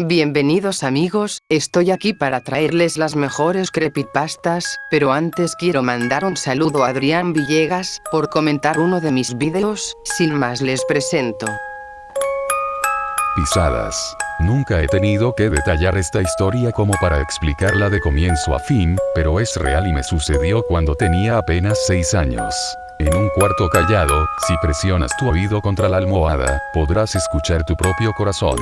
Bienvenidos amigos, estoy aquí para traerles las mejores creepypastas, pero antes quiero mandar un saludo a Adrián Villegas, por comentar uno de mis videos. Sin más les presento. Pisadas. Nunca he tenido que detallar esta historia como para explicarla de comienzo a fin, pero es real y me sucedió cuando tenía apenas 6 años. En un cuarto callado, si presionas tu oído contra la almohada, podrás escuchar tu propio corazón.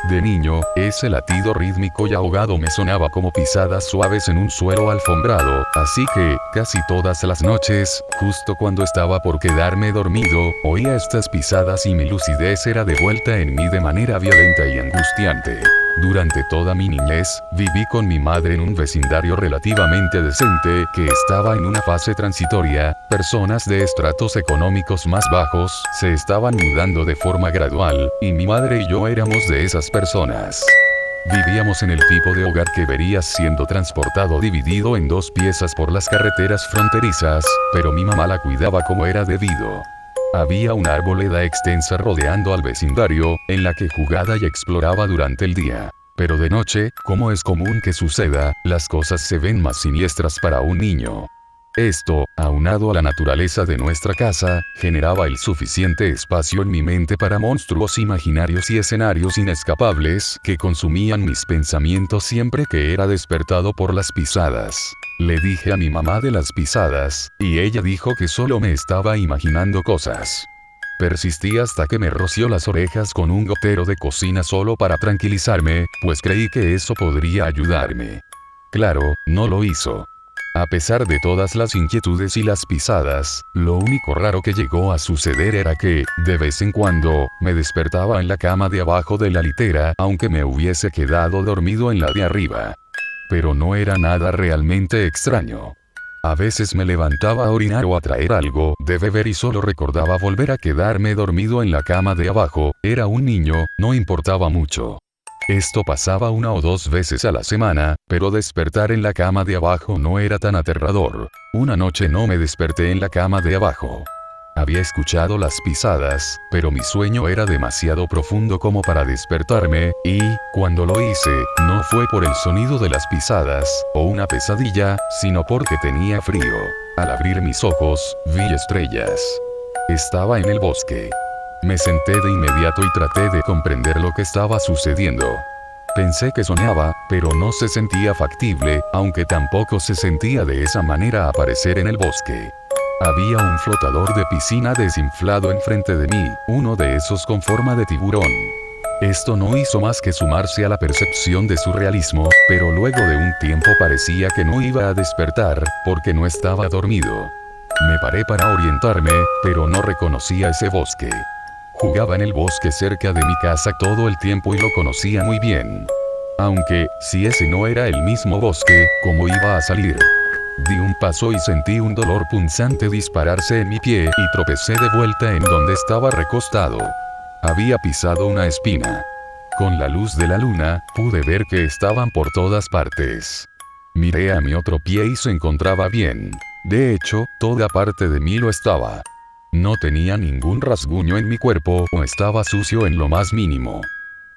De niño, ese latido rítmico y ahogado me sonaba como pisadas suaves en un suelo alfombrado, así que, casi todas las noches, justo cuando estaba por quedarme dormido, oía estas pisadas y mi lucidez era devuelta en mí de manera violenta y angustiante. Durante toda mi niñez, viví con mi madre en un vecindario relativamente decente que estaba en una fase transitoria. Personas de estratos económicos más bajos se estaban mudando de forma gradual, y mi madre y yo éramos de esas personas. Vivíamos en el tipo de hogar que verías siendo transportado dividido en 2 piezas por las carreteras fronterizas, pero mi mamá la cuidaba como era debido. Había una arboleda extensa rodeando al vecindario, en la que jugaba y exploraba durante el día. Pero de noche, como es común que suceda, las cosas se ven más siniestras para un niño. Esto, aunado a la naturaleza de nuestra casa, generaba el suficiente espacio en mi mente para monstruos imaginarios y escenarios inescapables que consumían mis pensamientos siempre que era despertado por las pisadas. Le dije a mi mamá de las pisadas, y ella dijo que solo me estaba imaginando cosas. Persistí hasta que me roció las orejas con un gotero de cocina solo para tranquilizarme, pues creí que eso podría ayudarme. Claro, no lo hizo. A pesar de todas las inquietudes y las pisadas, lo único raro que llegó a suceder era que, de vez en cuando, me despertaba en la cama de abajo de la litera, aunque me hubiese quedado dormido en la de arriba. Pero no era nada realmente extraño. A veces me levantaba a orinar o a traer algo de beber y solo recordaba volver a quedarme dormido en la cama de abajo. Era un niño, no importaba mucho. Esto pasaba 1 o 2 veces a la semana, pero despertar en la cama de abajo no era tan aterrador. Una noche no me desperté en la cama de abajo. Había escuchado las pisadas, pero mi sueño era demasiado profundo como para despertarme, y, cuando lo hice, no fue por el sonido de las pisadas, o una pesadilla, sino porque tenía frío. Al abrir mis ojos, vi estrellas. Estaba en el bosque. Me senté de inmediato y traté de comprender lo que estaba sucediendo. Pensé que soñaba, pero no se sentía factible, aunque tampoco se sentía de esa manera aparecer en el bosque. Había un flotador de piscina desinflado enfrente de mí, uno de esos con forma de tiburón. Esto no hizo más que sumarse a la percepción de surrealismo, pero luego de un tiempo parecía que no iba a despertar, porque no estaba dormido. Me paré para orientarme, pero no reconocía ese bosque. Jugaba en el bosque cerca de mi casa todo el tiempo y lo conocía muy bien. Aunque, si ese no era el mismo bosque, ¿cómo iba a salir? Di un paso y sentí un dolor punzante dispararse en mi pie y tropecé de vuelta en donde estaba recostado. Había pisado una espina. Con la luz de la luna, pude ver que estaban por todas partes. Miré a mi otro pie y se encontraba bien. De hecho, toda parte de mí lo estaba. No tenía ningún rasguño en mi cuerpo o estaba sucio en lo más mínimo.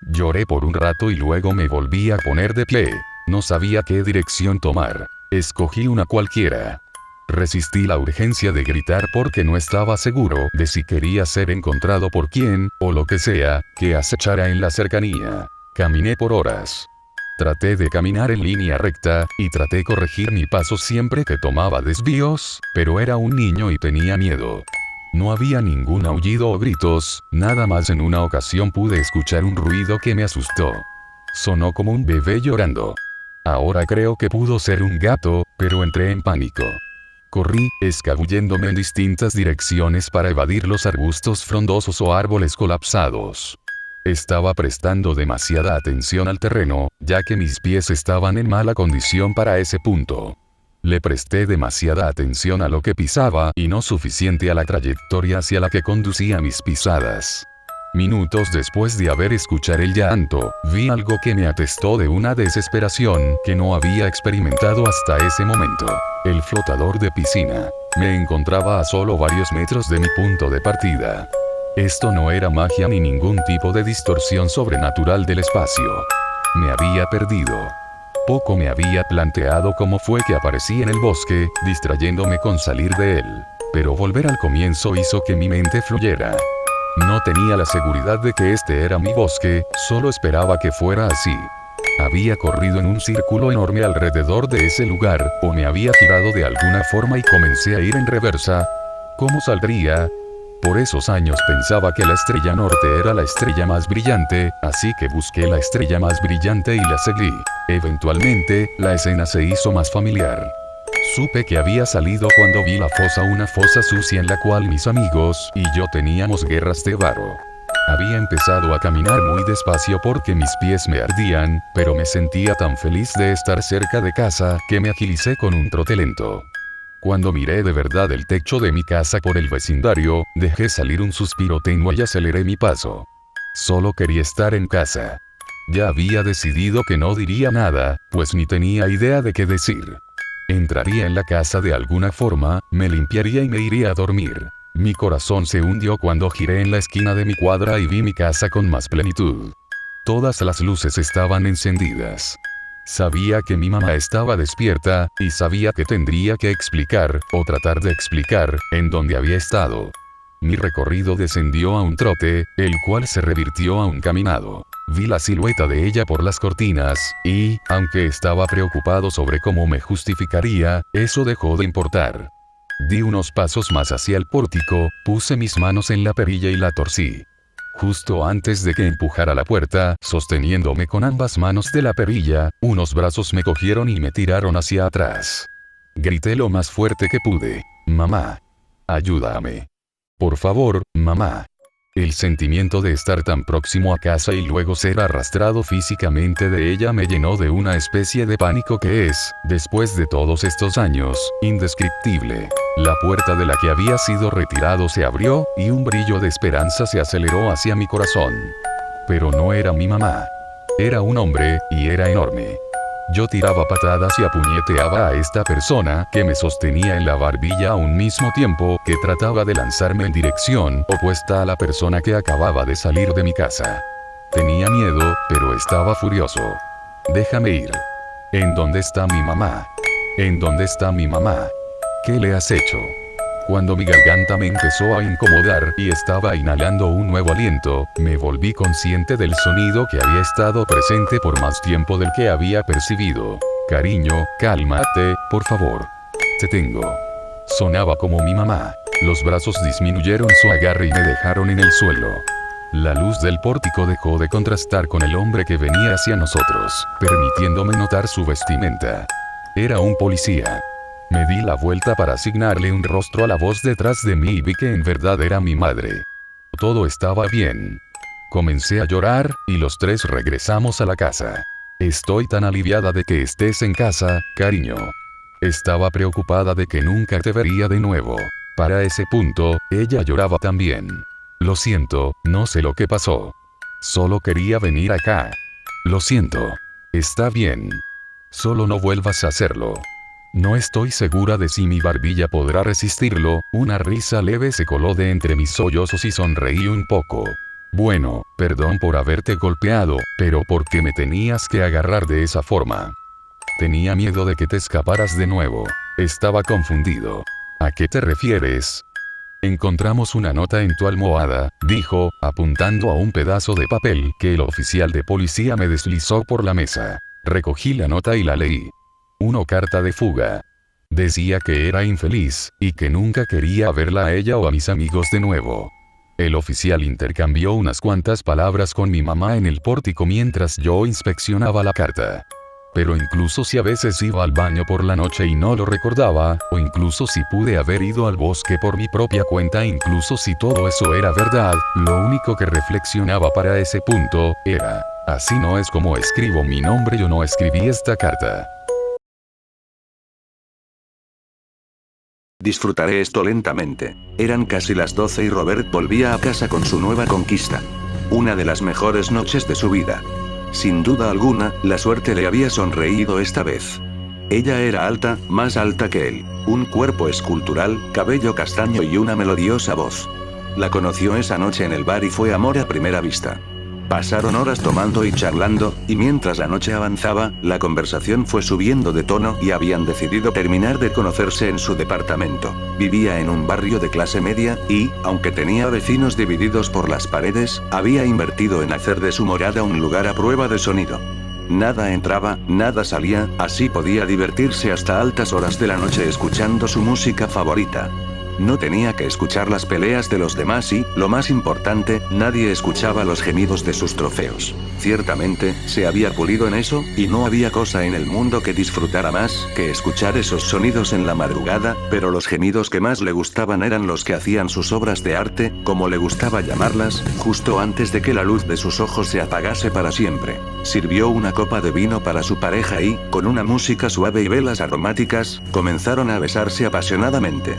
Lloré por un rato y luego me volví a poner de pie. No sabía qué dirección tomar. Escogí una cualquiera. Resistí la urgencia de gritar porque no estaba seguro de si quería ser encontrado por quien, o lo que sea, que acechara en la cercanía. Caminé por horas. Traté de caminar en línea recta, y traté corregir mi paso siempre que tomaba desvíos, pero era un niño y tenía miedo. No había ningún aullido o gritos, nada más. En una ocasión pude escuchar un ruido que me asustó. Sonó como un bebé llorando. Ahora creo que pudo ser un gato, pero entré en pánico. Corrí, escabulléndome en distintas direcciones para evadir los arbustos frondosos o árboles colapsados. Estaba prestando demasiada atención al terreno, ya que mis pies estaban en mala condición para ese punto. Le presté demasiada atención a lo que pisaba y no suficiente a la trayectoria hacia la que conducía mis pisadas. Minutos después de haber escuchado el llanto, vi algo que me atestó de una desesperación que no había experimentado hasta ese momento. El flotador de piscina. Me encontraba a solo varios metros de mi punto de partida. Esto no era magia ni ningún tipo de distorsión sobrenatural del espacio. Me había perdido. Poco me había planteado cómo fue que aparecí en el bosque, distrayéndome con salir de él. Pero volver al comienzo hizo que mi mente fluyera. No tenía la seguridad de que este era mi bosque, solo esperaba que fuera así. Había corrido en un círculo enorme alrededor de ese lugar, o me había girado de alguna forma y comencé a ir en reversa. ¿Cómo saldría? Por esos años pensaba que la estrella norte era la estrella más brillante, así que busqué la estrella más brillante y la seguí. Eventualmente, la escena se hizo más familiar. Supe que había salido cuando vi la fosa, una fosa sucia en la cual mis amigos y yo teníamos guerras de barro. Había empezado a caminar muy despacio porque mis pies me ardían, pero me sentía tan feliz de estar cerca de casa que me agilicé con un trote lento. Cuando miré de verdad el techo de mi casa por el vecindario, dejé salir un suspiro tenue y aceleré mi paso. Solo quería estar en casa. Ya había decidido que no diría nada, pues ni tenía idea de qué decir. Entraría en la casa de alguna forma, me limpiaría y me iría a dormir. Mi corazón se hundió cuando giré en la esquina de mi cuadra y vi mi casa con más plenitud. Todas las luces estaban encendidas. Sabía que mi mamá estaba despierta, y sabía que tendría que explicar, o tratar de explicar, en dónde había estado. Mi recorrido descendió a un trote, el cual se revirtió a un caminado. Vi la silueta de ella por las cortinas, y, aunque estaba preocupado sobre cómo me justificaría, eso dejó de importar. Di unos pasos más hacia el pórtico, puse mis manos en la perilla y la torcí. Justo antes de que empujara la puerta, sosteniéndome con ambas manos de la perilla, unos brazos me cogieron y me tiraron hacia atrás. Grité lo más fuerte que pude. «Mamá. Ayúdame. Por favor, mamá». El sentimiento de estar tan próximo a casa y luego ser arrastrado físicamente de ella me llenó de una especie de pánico que es, después de todos estos años, indescriptible. La puerta de la que había sido retirado se abrió, y un brillo de esperanza se aceleró hacia mi corazón. Pero no era mi mamá. Era un hombre, y era enorme. Yo tiraba patadas y apuñeteaba a esta persona que me sostenía en la barbilla a un mismo tiempo que trataba de lanzarme en dirección opuesta a la persona que acababa de salir de mi casa. Tenía miedo, pero estaba furioso. «Déjame ir». «¿En dónde está mi mamá? ¿En dónde está mi mamá? ¿Qué le has hecho?». Cuando mi garganta me empezó a incomodar y estaba inhalando un nuevo aliento, me volví consciente del sonido que había estado presente por más tiempo del que había percibido. «Cariño, cálmate, por favor. Te tengo». Sonaba como mi mamá. Los brazos disminuyeron su agarre y me dejaron en el suelo. La luz del pórtico dejó de contrastar con el hombre que venía hacia nosotros, permitiéndome notar su vestimenta. Era un policía. Me di la vuelta para asignarle un rostro a la voz detrás de mí y vi que en verdad era mi madre. Todo estaba bien. Comencé a llorar, y los tres regresamos a la casa. «Estoy tan aliviada de que estés en casa, cariño. Estaba preocupada de que nunca te vería de nuevo». Para ese punto, ella lloraba también. «Lo siento, no sé lo que pasó. Solo quería venir acá. Lo siento. Está bien. Solo no vuelvas a hacerlo». No estoy segura de si mi barbilla podrá resistirlo. Una risa leve se coló de entre mis sollozos y sonreí un poco. «Bueno, perdón por haberte golpeado, pero ¿por qué me tenías que agarrar de esa forma? Tenía miedo de que te escaparas de nuevo». Estaba confundido. «¿A qué te refieres?». «Encontramos una nota en tu almohada», dijo, apuntando a un pedazo de papel que el oficial de policía me deslizó por la mesa. Recogí la nota y la leí. Una carta de fuga. Decía que era infeliz, y que nunca quería verla a ella o a mis amigos de nuevo. El oficial intercambió unas cuantas palabras con mi mamá en el pórtico mientras yo inspeccionaba la carta. Pero incluso si a veces iba al baño por la noche y no lo recordaba, o incluso si pude haber ido al bosque por mi propia cuenta, incluso si todo eso era verdad, lo único que reflexionaba para ese punto era: así no es como escribo mi nombre. Yo no escribí esta carta. Disfrutaré esto lentamente. Eran casi las 12 y Robert volvía a casa con su nueva conquista. Una de las mejores noches de su vida. Sin duda alguna, la suerte le había sonreído esta vez. Ella era alta, más alta que él. Un cuerpo escultural, cabello castaño y una melodiosa voz. La conoció esa noche en el bar y fue amor a primera vista. Pasaron horas tomando y charlando, y mientras la noche avanzaba, la conversación fue subiendo de tono y habían decidido terminar de conocerse en su departamento. Vivía en un barrio de clase media, y, aunque tenía vecinos divididos por las paredes, había invertido en hacer de su morada un lugar a prueba de sonido. Nada entraba, nada salía, así podía divertirse hasta altas horas de la noche escuchando su música favorita. No tenía que escuchar las peleas de los demás y, lo más importante, nadie escuchaba los gemidos de sus trofeos. Ciertamente, se había pulido en eso, y no había cosa en el mundo que disfrutara más que escuchar esos sonidos en la madrugada, pero los gemidos que más le gustaban eran los que hacían sus obras de arte, como le gustaba llamarlas, justo antes de que la luz de sus ojos se apagase para siempre. Sirvió una copa de vino para su pareja y, con una música suave y velas aromáticas, comenzaron a besarse apasionadamente.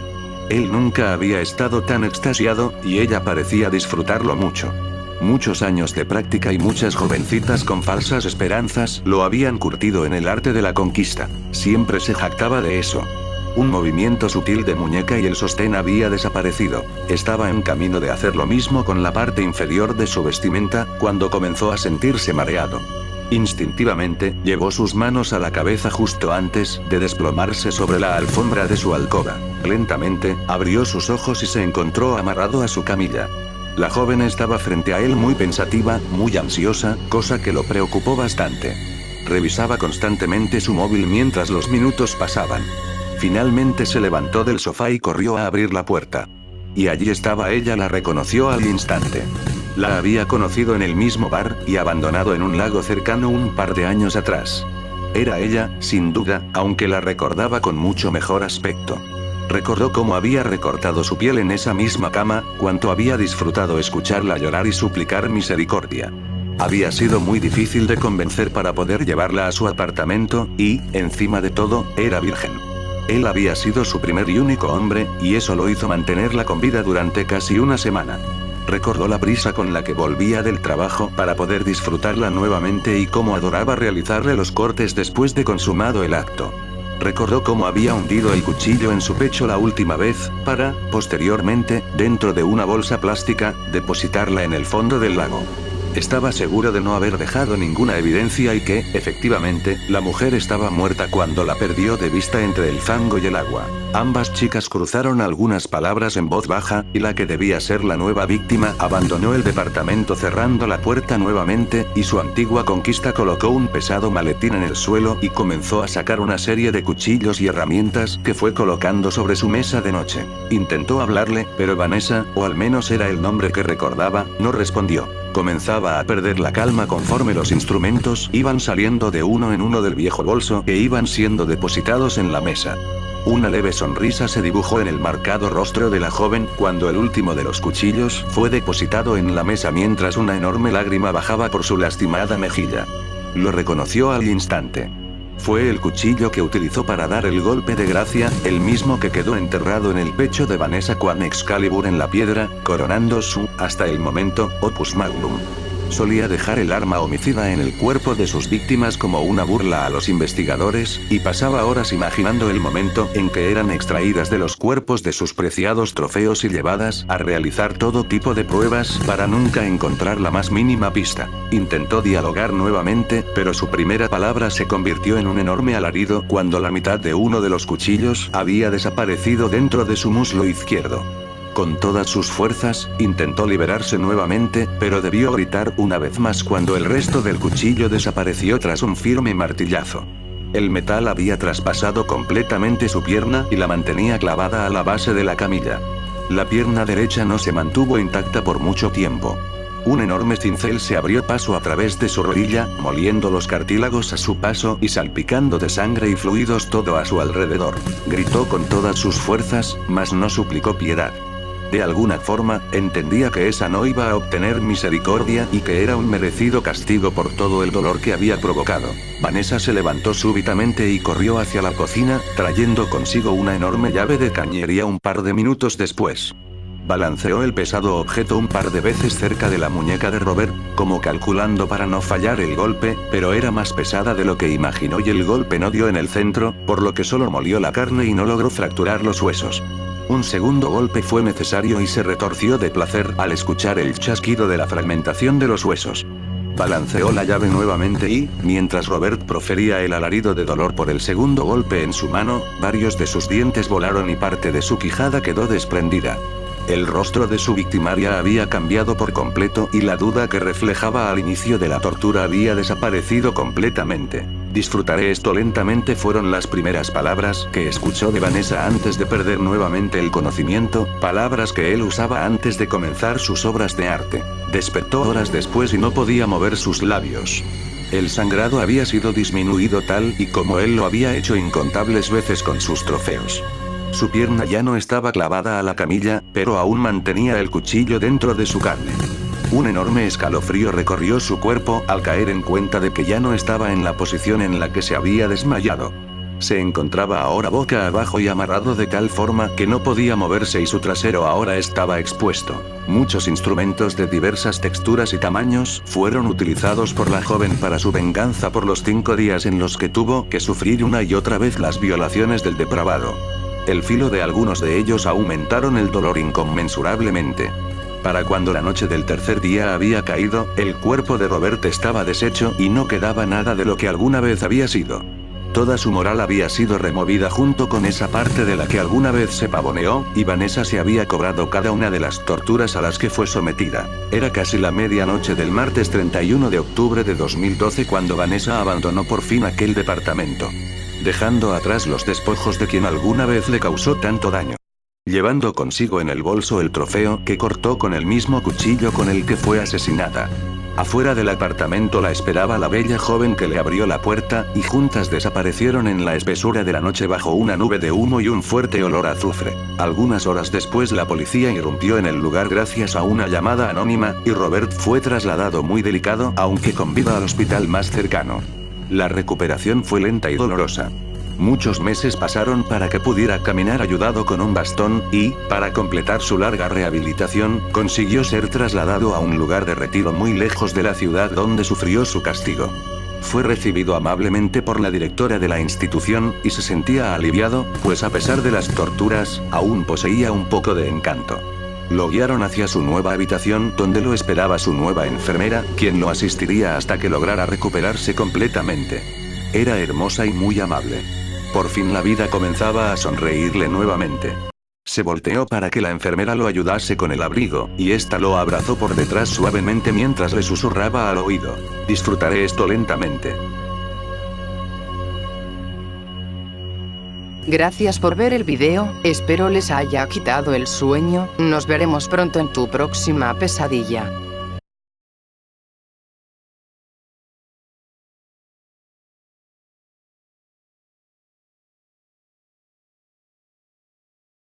Él nunca había estado tan extasiado, y ella parecía disfrutarlo mucho. Muchos años de práctica y muchas jovencitas con falsas esperanzas lo habían curtido en el arte de la conquista. Siempre se jactaba de eso. Un movimiento sutil de muñeca y el sostén había desaparecido. Estaba en camino de hacer lo mismo con la parte inferior de su vestimenta, cuando comenzó a sentirse mareado. Instintivamente, llevó sus manos a la cabeza justo antes de desplomarse sobre la alfombra de su alcoba. Lentamente, abrió sus ojos y se encontró amarrado a su camilla. La joven estaba frente a él muy pensativa, muy ansiosa, cosa que lo preocupó bastante. Revisaba constantemente su móvil mientras los minutos pasaban. Finalmente se levantó del sofá y corrió a abrir la puerta. Y allí estaba ella, la reconoció al instante. La había conocido en el mismo bar, y abandonado en un lago cercano un par de años atrás. Era ella, sin duda, aunque la recordaba con mucho mejor aspecto. Recordó cómo había recortado su piel en esa misma cama, cuánto había disfrutado escucharla llorar y suplicar misericordia. Había sido muy difícil de convencer para poder llevarla a su apartamento, y, encima de todo, era virgen. Él había sido su primer y único hombre, y eso lo hizo mantenerla con vida durante casi una semana. Recordó la prisa con la que volvía del trabajo para poder disfrutarla nuevamente y cómo adoraba realizarle los cortes después de consumado el acto. Recordó cómo había hundido el cuchillo en su pecho la última vez, para, posteriormente, dentro de una bolsa plástica, depositarla en el fondo del lago. Estaba seguro de no haber dejado ninguna evidencia y que, efectivamente, la mujer estaba muerta cuando la perdió de vista entre el fango y el agua. Ambas chicas cruzaron algunas palabras en voz baja, y la que debía ser la nueva víctima abandonó el departamento cerrando la puerta nuevamente, y su antigua conquista colocó un pesado maletín en el suelo y comenzó a sacar una serie de cuchillos y herramientas que fue colocando sobre su mesa de noche. Intentó hablarle, pero Vanessa, o al menos era el nombre que recordaba, no respondió. Comenzaba a perder la calma conforme los instrumentos iban saliendo de uno en uno del viejo bolso e iban siendo depositados en la mesa. Una leve sonrisa se dibujó en el marcado rostro de la joven cuando el último de los cuchillos fue depositado en la mesa mientras una enorme lágrima bajaba por su lastimada mejilla. Lo reconoció al instante. Fue el cuchillo que utilizó para dar el golpe de gracia, el mismo que quedó enterrado en el pecho de Vanessa con Excalibur en la piedra, coronando su, hasta el momento, opus magnum. Solía dejar el arma homicida en el cuerpo de sus víctimas como una burla a los investigadores, y pasaba horas imaginando el momento en que eran extraídas de los cuerpos de sus preciados trofeos y llevadas a realizar todo tipo de pruebas para nunca encontrar la más mínima pista. Intentó dialogar nuevamente, pero su primera palabra se convirtió en un enorme alarido cuando la mitad de uno de los cuchillos había desaparecido dentro de su muslo izquierdo. Con todas sus fuerzas, intentó liberarse nuevamente, pero debió gritar una vez más cuando el resto del cuchillo desapareció tras un firme martillazo. El metal había traspasado completamente su pierna y la mantenía clavada a la base de la camilla. La pierna derecha no se mantuvo intacta por mucho tiempo. Un enorme cincel se abrió paso a través de su rodilla, moliendo los cartílagos a su paso y salpicando de sangre y fluidos todo a su alrededor. Gritó con todas sus fuerzas, mas no suplicó piedad. De alguna forma, entendía que esa no iba a obtener misericordia y que era un merecido castigo por todo el dolor que había provocado. Vanessa se levantó súbitamente y corrió hacia la cocina, trayendo consigo una enorme llave de cañería un par de minutos después. Balanceó el pesado objeto un par de veces cerca de la muñeca de Robert, como calculando para no fallar el golpe, pero era más pesada de lo que imaginó y el golpe no dio en el centro, por lo que solo molió la carne y no logró fracturar los huesos. Un segundo golpe fue necesario y se retorció de placer al escuchar el chasquido de la fragmentación de los huesos. Balanceó la llave nuevamente y, mientras Robert profería el alarido de dolor por el segundo golpe en su mano, varios de sus dientes volaron y parte de su quijada quedó desprendida. El rostro de su victimaria había cambiado por completo y la duda que reflejaba al inicio de la tortura había desaparecido completamente. Disfrutaré esto lentamente fueron las primeras palabras que escuchó de Vanessa antes de perder nuevamente el conocimiento, palabras que él usaba antes de comenzar sus obras de arte. Despertó horas después y no podía mover sus labios. El sangrado había sido disminuido tal y como él lo había hecho incontables veces con sus trofeos. Su pierna ya no estaba clavada a la camilla, pero aún mantenía el cuchillo dentro de su carne. Un enorme escalofrío recorrió su cuerpo al caer en cuenta de que ya no estaba en la posición en la que se había desmayado. Se encontraba ahora boca abajo y amarrado de tal forma que no podía moverse y su trasero ahora estaba expuesto. Muchos instrumentos de diversas texturas y tamaños fueron utilizados por la joven para su venganza por los 5 días en los que tuvo que sufrir una y otra vez las violaciones del depravado. El filo de algunos de ellos aumentaron el dolor inconmensurablemente. Para cuando la noche del tercer día había caído, el cuerpo de Robert estaba deshecho y no quedaba nada de lo que alguna vez había sido. Toda su moral había sido removida junto con esa parte de la que alguna vez se pavoneó, y Vanessa se había cobrado cada una de las torturas a las que fue sometida. Era casi la medianoche del martes 31 de octubre de 2012 cuando Vanessa abandonó por fin aquel departamento, dejando atrás los despojos de quien alguna vez le causó tanto daño. Llevando consigo en el bolso el trofeo que cortó con el mismo cuchillo con el que fue asesinada. Afuera del apartamento la esperaba la bella joven que le abrió la puerta, y juntas desaparecieron en la espesura de la noche bajo una nube de humo y un fuerte olor a azufre. Algunas horas después la policía irrumpió en el lugar gracias a una llamada anónima, y Robert fue trasladado muy delicado, aunque con vida, al hospital más cercano. La recuperación fue lenta y dolorosa. Muchos meses pasaron para que pudiera caminar ayudado con un bastón, y, para completar su larga rehabilitación, consiguió ser trasladado a un lugar de retiro muy lejos de la ciudad donde sufrió su castigo. Fue recibido amablemente por la directora de la institución, y se sentía aliviado, pues a pesar de las torturas, aún poseía un poco de encanto. Lo guiaron hacia su nueva habitación donde lo esperaba su nueva enfermera, quien lo asistiría hasta que lograra recuperarse completamente. Era hermosa y muy amable. Por fin la vida comenzaba a sonreírle nuevamente. Se volteó para que la enfermera lo ayudase con el abrigo, y ésta lo abrazó por detrás suavemente mientras le susurraba al oído: disfrutaré esto lentamente. Gracias por ver el video, espero les haya quitado el sueño, nos veremos pronto en tu próxima pesadilla.